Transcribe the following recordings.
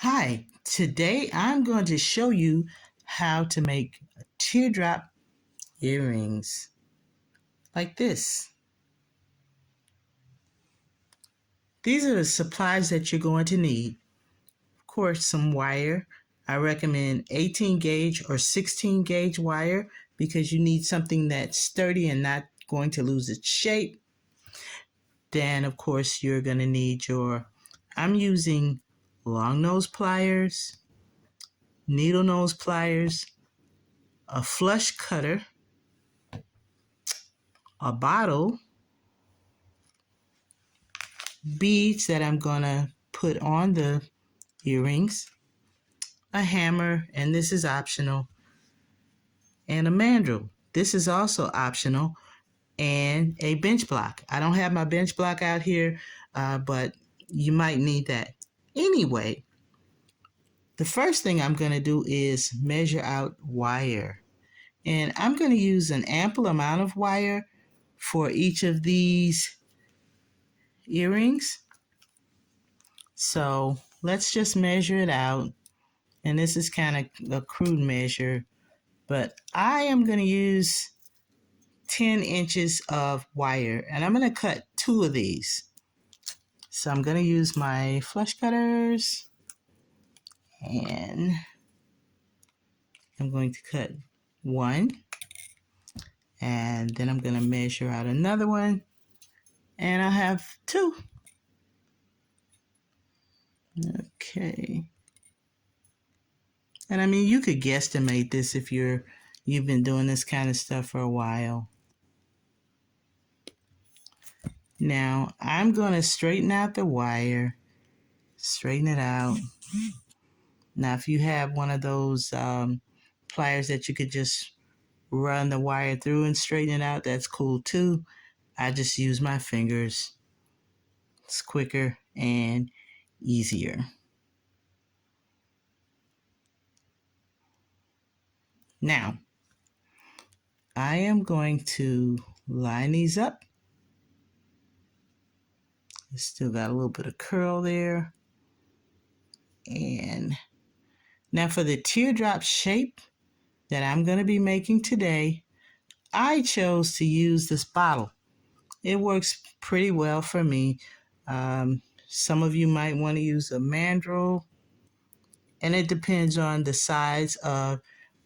Hi, today I'm going to show you how to make teardrop earrings like this. These are the supplies that you're going to need. Of course, some wire. I recommend 18 gauge or 16 gauge wire because you need something that's sturdy and not going to lose its shape. Then, of course, you're going to need I'm using long nose pliers, needle nose pliers, a flush cutter, a bottle, beads that I'm gonna put on the earrings, a hammer, and this is optional, and a mandrel. This is also optional, and a bench block. I don't have my bench block out here, but you might need that. Anyway, the first thing I'm gonna do is measure out wire. And I'm gonna use an ample amount of wire for each of these earrings. So let's just measure it out. And this is kind of a crude measure, but I am going to use 10 inches of wire, and I'm going to cut 2 of these. So I'm going to use my flush cutters, and I'm going to cut 1, and then I'm going to measure out another one, and I'll have 2. Okay. And I mean, you could guesstimate this if you've been doing this kind of stuff for a while. Now, I'm going to straighten out the wire, straighten it out. Now, if you have one of those pliers that you could just run the wire through and straighten it out, that's cool too. I just use my fingers. It's quicker and easier. Now, I am going to line these up. It's still got a little bit of curl there. And now for the teardrop shape that I'm going to be making today, I chose to use this bottle. It works pretty well for me. Some of you might want to use a mandrel, and it depends on the size of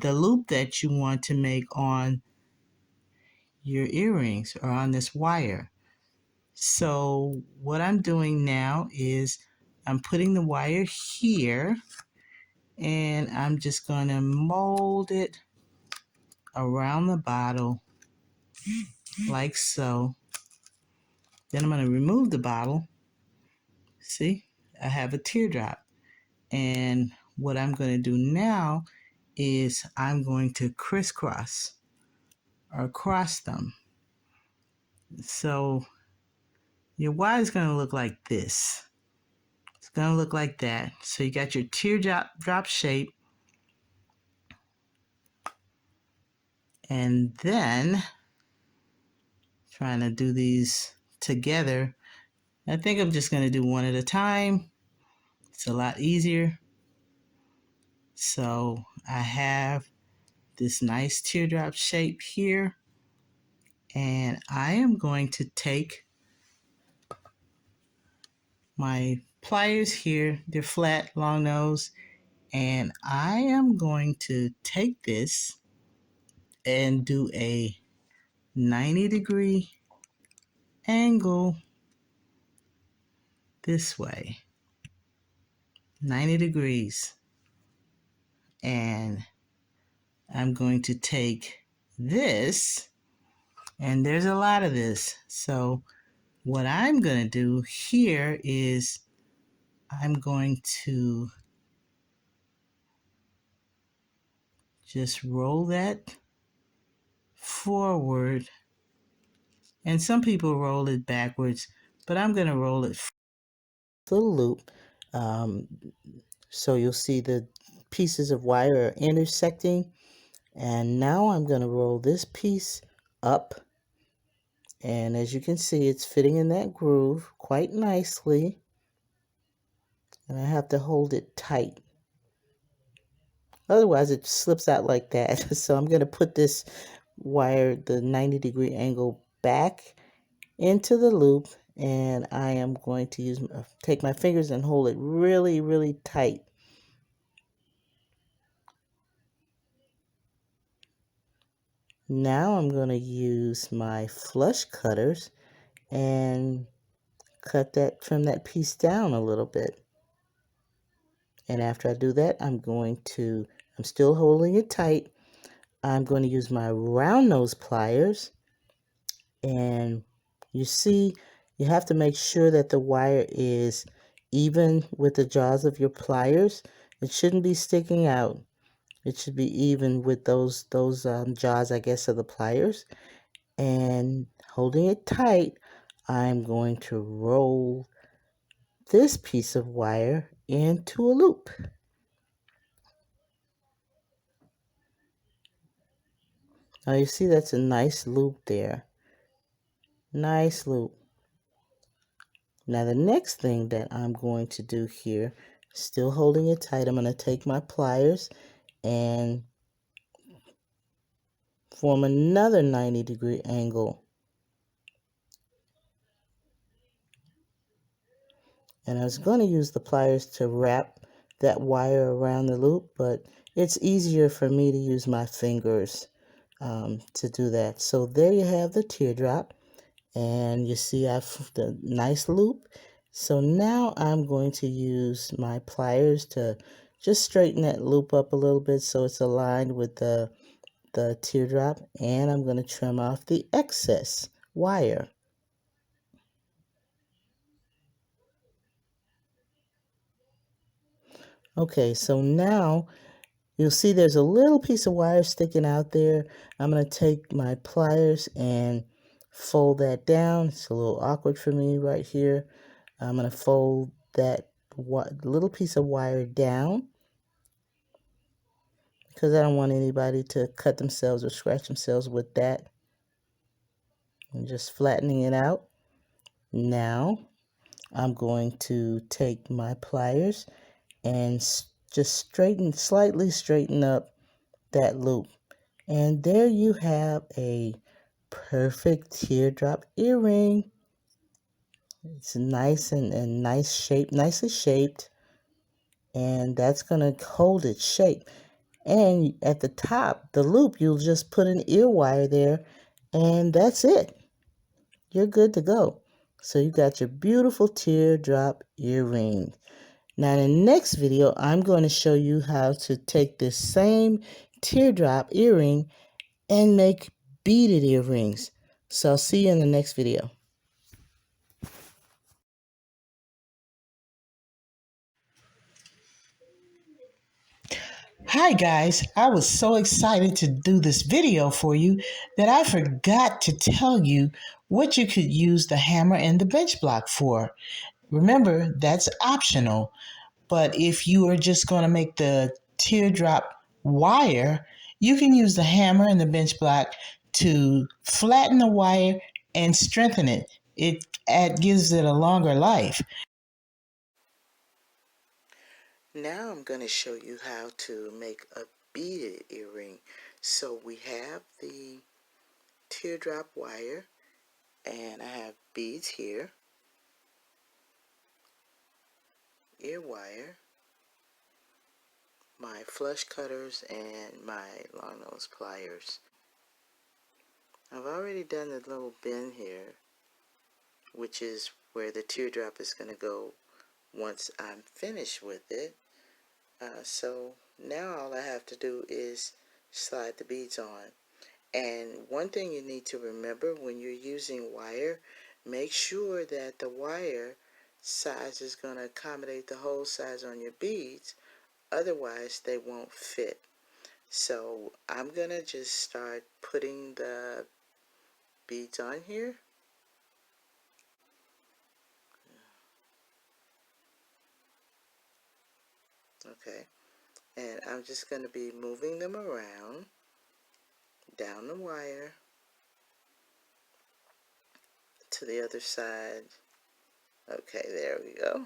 the loop that you want to make on your earrings or on this wire. So what I'm doing now is I'm putting the wire here, and I'm just going to mold it around the bottle like so. Then I'm going to remove the bottle. See, I have a teardrop. And what I'm going to do now is I'm going to crisscross or cross them. So your wire is going to look like this. It's going to look like that. So you got your teardrop shape. And then trying to do these together. I think I'm just going to do one at a time. It's a lot easier. So I have this nice teardrop shape here. And I am going to take my pliers here. They're flat, long nose. And I am going to take this and do a 90-degree angle this way. 90 degrees. And I'm going to take this, and there's a lot of this. So what I'm going to do here is I'm going to just roll that forward. And some people roll it backwards, but I'm going to roll it the loop. So you'll see the pieces of wire are intersecting. And now I'm going to roll this piece up. And as you can see, it's fitting in that groove quite nicely. and I have to hold it tight. Otherwise it slips out like that. So I'm going to put this wire, the 90-degree angle, back into the loop, and I am going to take my fingers and hold it really, really tight. Now I'm going to use my flush cutters and trim that piece down a little bit. And after I do that, I'm still holding it tight. I'm going to use my round nose pliers, and you see, you have to make sure that the wire is even with the jaws of your pliers. It shouldn't be sticking out. It should be even with those jaws, I guess, of the pliers. And holding it tight, I'm going to roll this piece of wire into a loop. Now you see that's a nice loop there. Nice loop. Now the next thing that I'm going to do here, still holding it tight, I'm going to take my pliers and form another 90-degree angle. And I was going to use the pliers to wrap that wire around the loop, but it's easier for me to use my fingers to do that. So there you have the teardrop, and you see I've the nice loop. So now I'm going to use my pliers to just straighten that loop up a little bit so it's aligned with the teardrop, and I'm going to trim off the excess wire. Okay, so now you'll see there's a little piece of wire sticking out there. I'm going to take my pliers and fold that down. It's a little awkward for me right here. I'm going to fold that little piece of wire down because I don't want anybody to cut themselves or scratch themselves with that. I'm just flattening it out. Now I'm going to take my pliers and just slightly straighten up that loop. And there you have a perfect teardrop earring. It's nice and nice shape, nicely shaped. And that's going to hold its shape. And at the top, the loop, you'll just put an ear wire there, and that's it. You're good to go. So you got your beautiful teardrop earring. Now in the next video, I'm going to show you how to take this same teardrop earring and make beaded earrings. So I'll see you in the next video. Hi guys, I was so excited to do this video for you that I forgot to tell you what you could use the hammer and the bench block for. Remember, that's optional, but if you are just going to make the teardrop wire, you can use the hammer and the bench block to flatten the wire and strengthen it. It gives it a longer life. Now I'm going to show you how to make a beaded earring. So we have the teardrop wire, and I have beads here, ear wire, my flush cutters, and my long nose pliers. I've already done the little bend here, which is where the teardrop is going to go once I'm finished with it. So now all I have to do is slide the beads on. And one thing you need to remember when you're using wire, make sure that the wire size is going to accommodate the hole size on your beads, otherwise they won't fit. So I'm going to just start putting the beads on here. Okay, and I'm just going to be moving them around down the wire to the other side. Okay, there we go.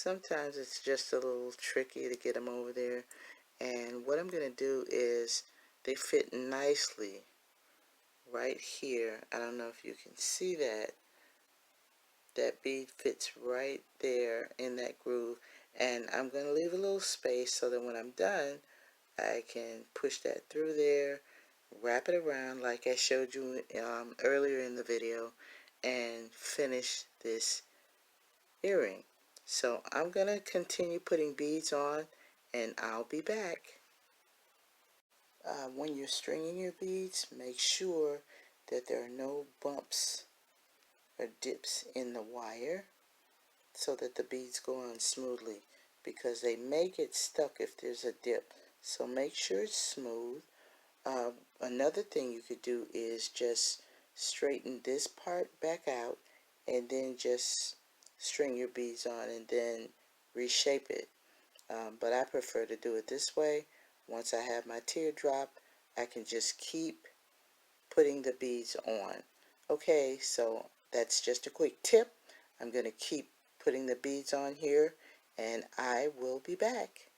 sometimes it's just a little tricky to get them over there. And what I'm going to do is they fit nicely right here. I don't know if you can see that. That bead fits right there in that groove. And I'm going to leave a little space so that when I'm done, I can push that through there, wrap it around like I showed you earlier in the video, and finish this earring. So I'm going to continue putting beads on, and I'll be back. When you're stringing your beads, make sure that there are no bumps or dips in the wire so that the beads go on smoothly, because they may get stuck if there's a dip. So make sure it's smooth. Another thing you could do is just straighten this part back out and then just string your beads on and then reshape it. But I prefer to do it this way. Once I have my teardrop, I can just keep putting the beads on. Okay, so that's just a quick tip. I'm going to keep putting the beads on here, and I will be back.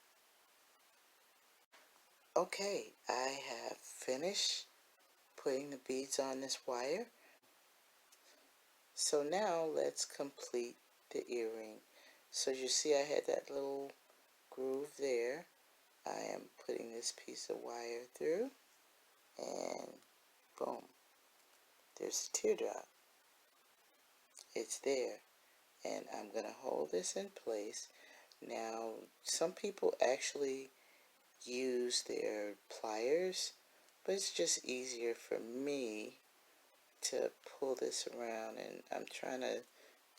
Okay, I have finished putting the beads on this wire. So now let's complete the earring. So you see I had that little groove there. I am putting this piece of wire through, and boom, there's the teardrop. It's there, and I'm going to hold this in place. Now, some people actually use their pliers, but it's just easier for me to pull this around, and I'm trying to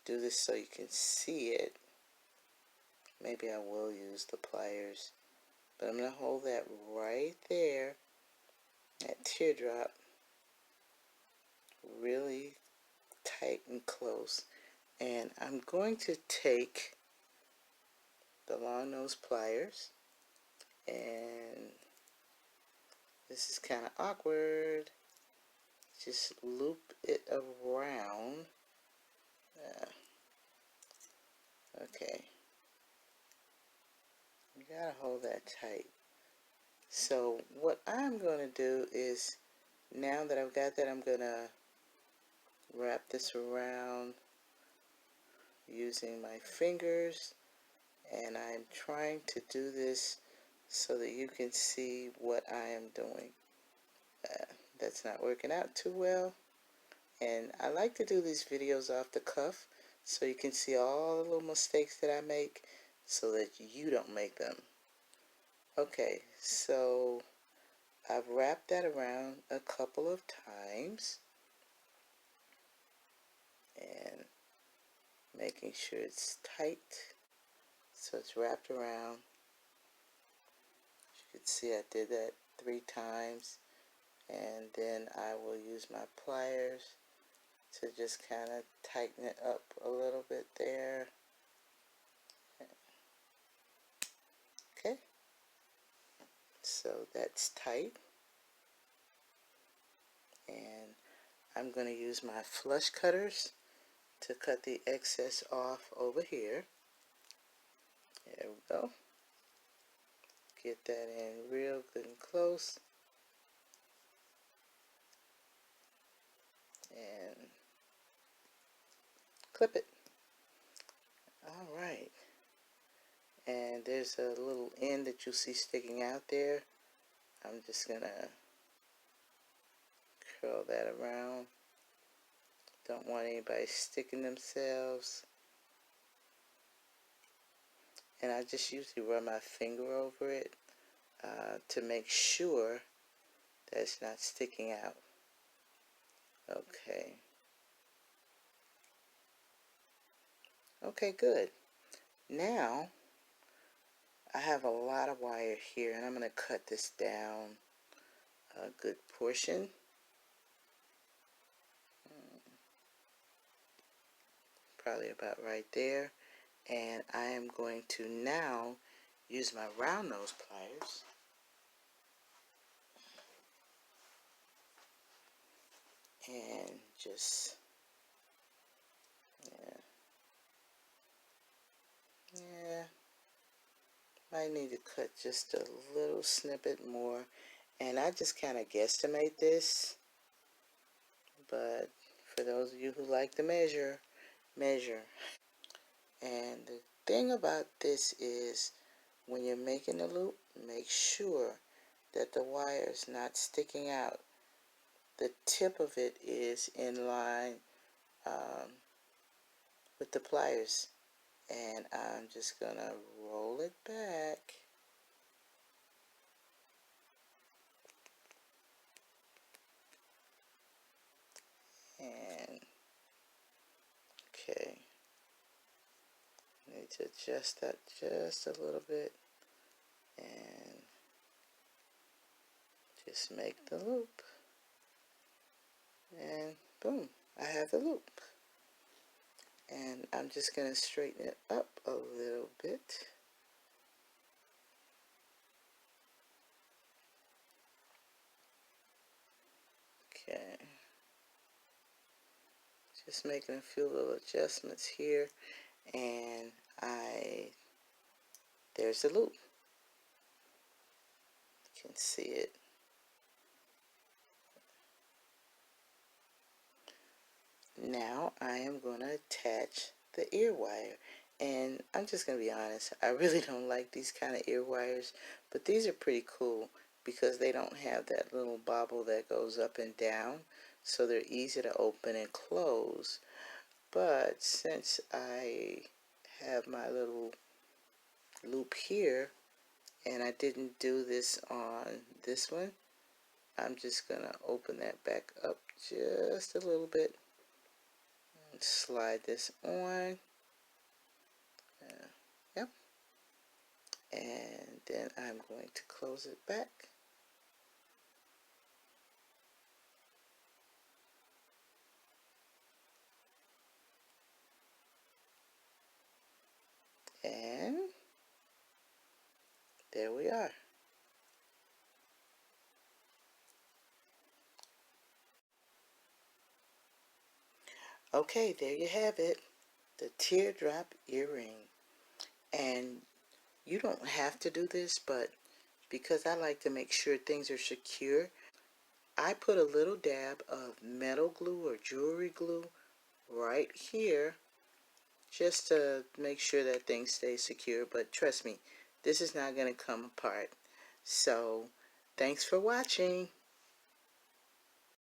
do this so you can see it. Maybe I will use the pliers, but I'm going to hold that right there, that teardrop, really tight and close. And I'm going to take the long nose pliers, and this is kind of awkward. Just loop it around. Okay. You gotta hold that tight. So what I'm going to do is, now that I've got that, I'm going to wrap this around using my fingers, and I'm trying to do this so that you can see what I am doing. That's not working out too well, and I like to do these videos off the cuff so you can see all the little mistakes that I make so that you don't make them. Okay, so I've wrapped that around a couple of times and making sure it's tight so it's wrapped around. As you can see, I did that 3 times, and then I will use my pliers to just kind of tighten it up a little bit there. Okay, so that's tight, and I'm going to use my flush cutters to cut the excess off over here. There we go. Get that in real good and close, and clip it. Alright, and there's a little end that you see sticking out there. I'm just gonna curl that around. Don't want anybody sticking themselves. And I just usually run my finger over it to make sure that it's not sticking out. Okay. Okay, good. Now, I have a lot of wire here, and I'm going to cut this down a good portion. Probably about right there. And I am going to now use my round nose pliers and just I need to cut just a little snippet more, and I just kind of guesstimate this, but for those of you who like to measure, measure. And the thing about this is, when you're making the loop, make sure that the wire is not sticking out. The tip of it is in line with the pliers. And I'm just gonna roll it back. And okay, need to adjust that just a little bit and just make the loop. And boom, I have the loop. And I'm just gonna straighten it up a little bit. Okay, just making a few little adjustments here, and there's the loop. You can see it. Now I am going to attach the ear wire, and I'm just going to be honest, I really don't like these kind of ear wires, but these are pretty cool because they don't have that little bobble that goes up and down, so they're easy to open and close. But since I have my little loop here and I didn't do this on this one, I'm just going to open that back up just a little bit. Slide this on. Yep. And then I'm going to close it back. And there we are. Okay, there you have it. The teardrop earring. And you don't have to do this, but because I like to make sure things are secure, I put a little dab of metal glue or jewelry glue right here just to make sure that things stay secure. But trust me, this is not going to come apart. So thanks for watching.